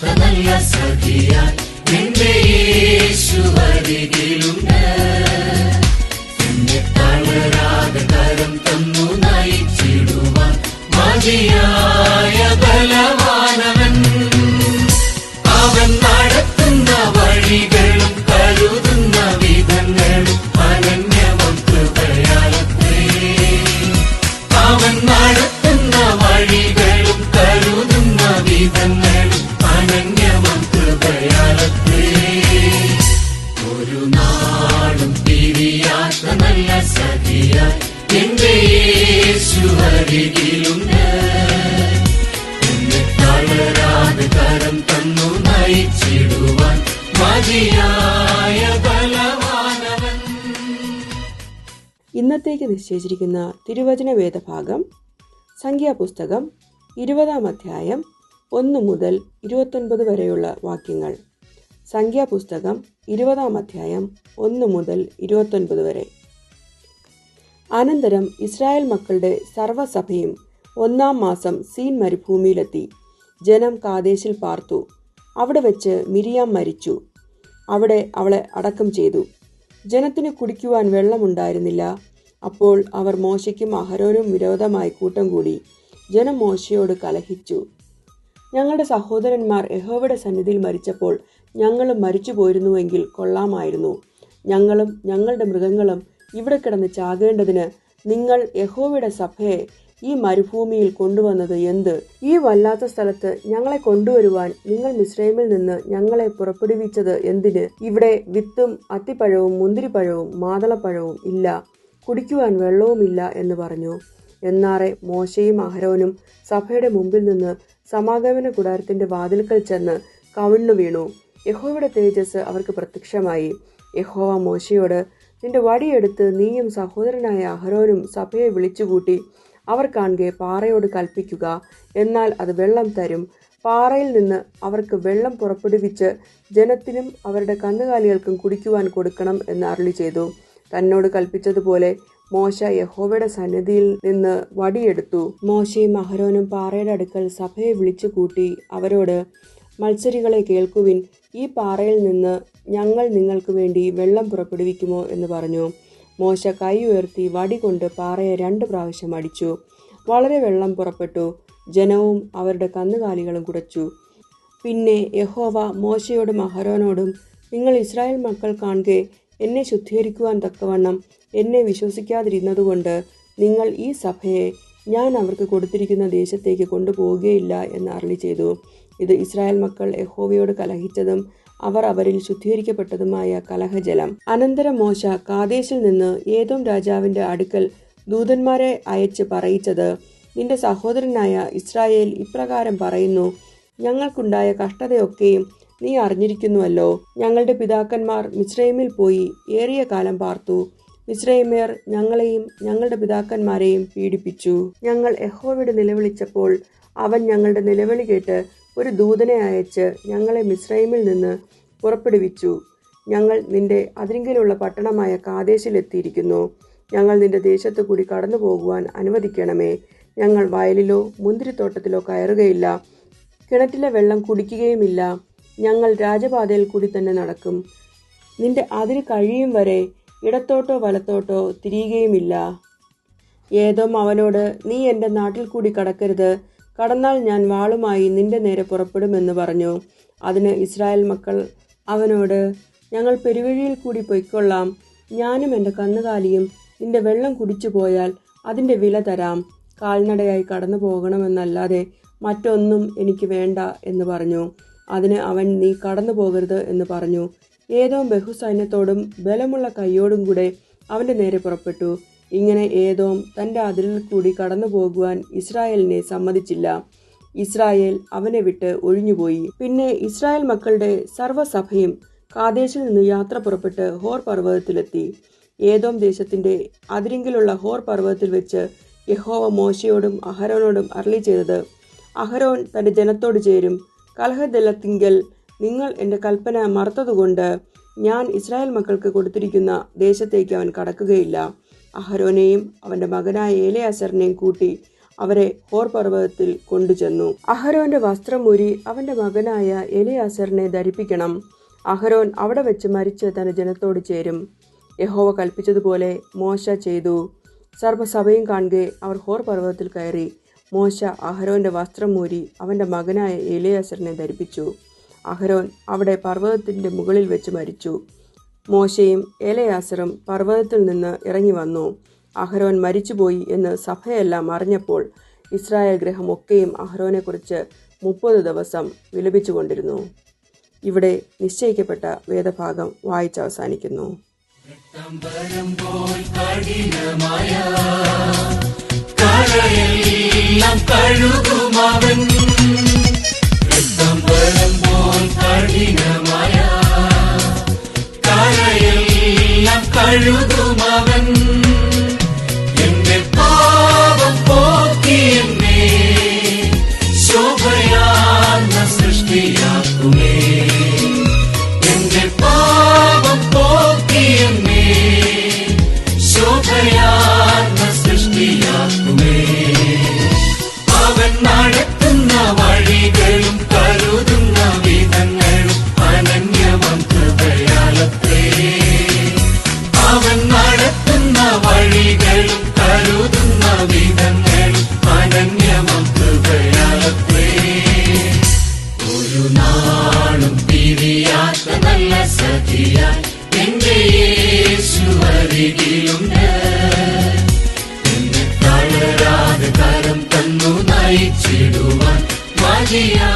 നല്ല സഖിയായി നിന്റെ യേശു അരികിലുണ്ട്. എന്നെ തളരാതെ കരം തന്നു നയിച്ചിടുവാൻ മതിയായ ബലവാനവൻ. അവൻ നടത്തുന്ന വഴികളും കരുതുന്ന വിധങ്ങളും അനന്യമം കൃപയാലത്രേ. അവൻ നടത്തുന്ന വഴികളും കരുതുന്ന വിധങ്ങളും അനന്യമം കൃപയാലത്രേ. ഒരു നാളും പിരിയാത്ത നല്ല സഖിയായി എന്റെ യേശു അരികിലുണ്ട്. എന്നെ തളരാതെ കരം തന്നു നയിച്ചിടുവാൻ മതിയായ ബലവാനവൻ. ഇന്നത്തേക്ക് നിശ്ചയിച്ചിരിക്കുന്ന തിരുവചന വേദഭാഗം സംഖ്യാപുസ്തകം 20-ാം അധ്യായം 1 മുതൽ 29 വരെയുള്ള വാക്യങ്ങൾ. സംഖ്യാപുസ്തകം 20-ാം അധ്യായം 1 മുതൽ 29 വരെ. അനന്തരം ഇസ്രായേൽ മക്കളുടെ സർവ്വസഭയും 1-ാം മാസം സീൻ മരുഭൂമിയിലെത്തി. ജനം കാദേശിൽ പാർത്തു. അവിടെ വെച്ച് മിരിയാം മരിച്ചു. അവിടെ അവളെ അടക്കം ചെയ്തു. ജനത്തിന് കുടിക്കുവാൻ വെള്ളമുണ്ടായിരുന്നില്ല. അപ്പോൾ അവർ മോശയ്ക്കും അഹരോനും വിരോധമായി കൂട്ടം കൂടി. ജനം മോശയോട് കലഹിച്ചു. ഞങ്ങളുടെ സഹോദരന്മാർ യഹോവയുടെ സന്നിധിയിൽ മരിച്ചപ്പോൾ ഞങ്ങളും മരിച്ചു പോയിരുന്നുവെങ്കിൽ കൊള്ളാമായിരുന്നു. ഞങ്ങളും ഞങ്ങളുടെ മൃഗങ്ങളും ഇവിടെ കിടന്ന് ചാകേണ്ടതിന് നിങ്ങൾ യഹോവയുടെ സഭയെ ഈ മരുഭൂമിയിൽ കൊണ്ടുവന്നത് എന്ത്? ഈ വല്ലാത്ത സ്ഥലത്ത് ഞങ്ങളെ കൊണ്ടുവരുവാൻ നിങ്ങൾ മിസ്രൈമിൽ നിന്ന് ഞങ്ങളെ പുറപ്പെടുവിച്ചത് എന്തിന്? ഇവിടെ വിത്തും അത്തിപ്പഴവും മുന്തിരിപ്പഴവും മാതളപ്പഴവും ഇല്ല, കുടിക്കുവാൻ വെള്ളവുമില്ല എന്ന് പറഞ്ഞു. എന്നാറെ മോശയും അഹരോനും സഭയുടെ മുമ്പിൽ നിന്ന് സമാഗമന കൂടാരത്തിന്റെ വാതിൽക്കൽ ചെന്ന് കവിണ്ണു വീണു. യഹോവയുടെ തേജസ് അവർക്ക് പ്രത്യക്ഷമായി. യഹോവ മോശയോട്, നിന്റെ വടിയെടുത്ത് നീയും സഹോദരനായ അഹരോനും സഭയെ വിളിച്ചുകൂട്ടി അവർ കാണുകെ പാറയോട് കൽപ്പിക്കുക, എന്നാൽ അത് വെള്ളം തരും. പാറയിൽ നിന്ന് അവർക്ക് വെള്ളം പുറപ്പെടുവിച്ച് ജനത്തിനും അവരുടെ കന്നുകാലികൾക്കും കുടിക്കുവാൻ കൊടുക്കണം എന്ന് അരുളി ചെയ്തു. തന്നോട് കൽപ്പിച്ചതുപോലെ മോശ യഹോവയുടെ സന്നിധിയിൽ നിന്ന് വടിയെടുത്തു. മോശയും അഹരോനും പാറയുടെ അടുക്കൽ സഭയെ വിളിച്ചു കൂട്ടി അവരോട്, മത്സരികളെ കേൾക്കുവിൻ, ഈ പാറയിൽ നിന്ന് ഞങ്ങൾ നിങ്ങൾക്ക് വേണ്ടി വെള്ളം പുറപ്പെടുവിക്കുമോ എന്ന് പറഞ്ഞു. മോശ കൈ ഉയർത്തി വടി കൊണ്ട് പാറയെ 2 പ്രാവശ്യം അടിച്ചു. വളരെ വെള്ളം പുറപ്പെട്ടു. ജനവും അവരുടെ കന്നുകാലികളും കുടിച്ചു. പിന്നെ യഹോവ മോശയോടും അഹരോനോടും, നിങ്ങൾ ഇസ്രായേൽ മക്കൾ കാണുകെ എന്നെ ശുദ്ധീകരിക്കുവാൻ തക്കവണ്ണം എന്നെ വിശ്വസിക്കാതിരുന്നതുകൊണ്ട് നിങ്ങൾ ഈ സഭയെ ഞാൻ അവർക്ക് കൊടുത്തിരിക്കുന്ന ദേശത്തേക്ക് കൊണ്ടുപോവുകയില്ല എന്ന് അരുളി ചെയ്തു. ഇത് ഇസ്രായേൽ മക്കൾ യഹോവയോട് കലഹിച്ചതും അവർ അവരിൽ ശുദ്ധീകരിക്കപ്പെട്ടതുമായ കലഹജലം. അനന്തരം മോശ കാദേശിൽ നിന്ന് ഏദോം രാജാവിന്റെ അടുക്കൽ ദൂതന്മാരെ അയച്ച് പറയിച്ചത്, നിന്റെ സഹോദരനായ ഇസ്രായേൽ ഇപ്രകാരം പറയുന്നു, ഞങ്ങൾക്കുണ്ടായ കഷ്ടതയൊക്കെയും നീ അറിഞ്ഞിരിക്കുന്നുവല്ലോ. ഞങ്ങളുടെ പിതാക്കന്മാർ മിസ്രൈമിൽ പോയി ഏറിയ കാലം പാർത്തു. മിസ്രൈമ്യർ ഞങ്ങളെയും ഞങ്ങളുടെ പിതാക്കന്മാരെയും പീഡിപ്പിച്ചു. ഞങ്ങൾ യഹോവയോട് നിലവിളിച്ചപ്പോൾ അവൻ ഞങ്ങളുടെ നിലവിളി കേട്ട് ഒരു ദൂതനെ അയച്ച് ഞങ്ങളെ മിസ്രൈമിൽ നിന്ന് പുറപ്പെടുവിച്ചു. ഞങ്ങൾ നിന്റെ അതിരിങ്കലുള്ള പട്ടണമായ കാദേശിലെത്തിയിരിക്കുന്നു. ഞങ്ങൾ നിന്റെ ദേശത്തു കൂടി കടന്നു പോകുവാൻ അനുവദിക്കണമേ. ഞങ്ങൾ വയലിലോ മുന്തിരിത്തോട്ടത്തിലോ കയറുകയില്ല, കിണറ്റിലെ വെള്ളം കുടിക്കുകയുമില്ല. ഞങ്ങൾ രാജപാതയിൽ കൂടി തന്നെ നടക്കും. നിന്റെ അതിര് കഴിയും വരെ ഇടത്തോട്ടോ വലത്തോട്ടോ തിരിയുകയുമില്ല. ഏദോം അവനോട്, നീ എൻ്റെ നാട്ടിൽ കൂടി കടക്കരുത്, കടന്നാൽ ഞാൻ വാളുമായി നിന്റെ നേരെ പുറപ്പെടുമെന്ന് പറഞ്ഞു. അതിന് ഇസ്രായേൽ മക്കൾ അവനോട്, ഞങ്ങൾ പെരുവഴിയിൽ കൂടി പൊയ്ക്കൊള്ളാം. ഞാനും എൻ്റെ കന്നുകാലിയും നിന്റെ വെള്ളം കുടിച്ചു പോയാൽ അതിൻ്റെ വില തരാം. കാൽനടയായി കടന്നു പോകണമെന്നല്ലാതെ മറ്റൊന്നും എനിക്ക് വേണ്ട എന്ന് പറഞ്ഞു. അതിന് അവൻ, നീ കടന്നു പോകരുത് എന്ന് പറഞ്ഞു. ഏദോം ബഹുസൈന്യത്തോടും ബലമുള്ള കൈയോടും കൂടെ അവൻ്റെ നേരെ പുറപ്പെട്ടു. ഇങ്ങനെ ഏദോം തൻ്റെ അതിരിൽ കൂടി കടന്നു പോകുവാൻ ഇസ്രായേലിനെ സമ്മതിച്ചില്ല. ഇസ്രായേൽ അവനെ വിട്ട് ഒഴിഞ്ഞുപോയി. പിന്നെ ഇസ്രായേൽ മക്കളുടെ സർവ്വസഭയും കാദേശിൽ നിന്ന് യാത്ര പുറപ്പെട്ട് ഹോർ പർവ്വതത്തിലെത്തി. ഏദോം ദേശത്തിന്റെ അതിരിങ്കിലുള്ള ഹോർ പർവ്വതത്തിൽ വെച്ച് യഹോവ മോശയോടും അഹരോനോടും അരുളി ചെയ്തത്, അഹരോൻ തന്റെ ജനത്തോട് ചേരും. കലഹജലത്തിങ്കൽ നിങ്ങൾ എൻ്റെ കൽപ്പന മറത്തതുകൊണ്ട് ഞാൻ ഇസ്രായേൽ മക്കൾക്ക് കൊടുത്തിരിക്കുന്ന ദേശത്തേക്ക് അവൻ കടക്കുകയില്ല. അഹരോനെയും അവൻ്റെ മകനായ ഏലയാസറിനെയും കൂട്ടി അവരെ ഹോർ പർവ്വതത്തിൽ കൊണ്ടുചെന്നു. അഹരോന്റെ വസ്ത്രമൂരി അവന്റെ മകനായ എലിയാസറിനെ ധരിപ്പിക്കണം. അഹരോൻ അവിടെ വെച്ച് മരിച്ച് തന്റെ ജനത്തോട് ചേരും. യഹോവ കൽപ്പിച്ചതുപോലെ മോശ ചെയ്തു. സർവ്വസഭയും കാണുകെ അവർ ഹോർ പർവ്വതത്തിൽ കയറി. മോശ അഹരോന്റെ വസ്ത്രമൂരി അവന്റെ മകനായ എലിയാസറിനെ ധരിപ്പിച്ചു. അഹരോൻ അവിടെ പർവ്വതത്തിന്റെ മുകളിൽ വെച്ച് മരിച്ചു. മോശയും എലയാസറും പർവ്വതത്തിൽ നിന്ന് ഇറങ്ങി വന്നു. അഹരോൻ മരിച്ചുപോയി എന്ന് സഭയെല്ലാം അറിഞ്ഞപ്പോൾ ഇസ്രായേൽ ഗൃഹം ഒക്കെയും അഹരോനെക്കുറിച്ച് 30 ദിവസം വിലപിച്ചുകൊണ്ടിരുന്നു. ഇവിടെ നിശ്ചയിക്കപ്പെട്ട വേദഭാഗം വായിച്ചവസാനിക്കുന്നു. കഴുകുമവൻ എന്റെ പാപം പോക്കി എന്നെ ശോഭയാർന്ന സൃഷ്ടിയാക്കുമേ. എന്റെ പാപം പോക്കി എന്നെ ശോഭയാർന്ന സൃഷ്ടിയാക്കുമേ. അവൻ നടത്തുന്ന വഴികളും കരുതുന്ന വിധങ്ങളും അനന്യമം കൃപയാലത്രേ. അവൻ നടത്തുന്ന വഴികളും കരുതുന്ന വിധങ്ങളും അനന്യമം കൃപയാലത്രേ. ഒരു നാളും പിരിയാത്ത നല്ല സഖിയായി എന്റെ യേശു അരികിലുണ്ട്. എന്നെ തളരാതെ കരം തന്നു നയിച്ചിടുവാൻ മതിയാ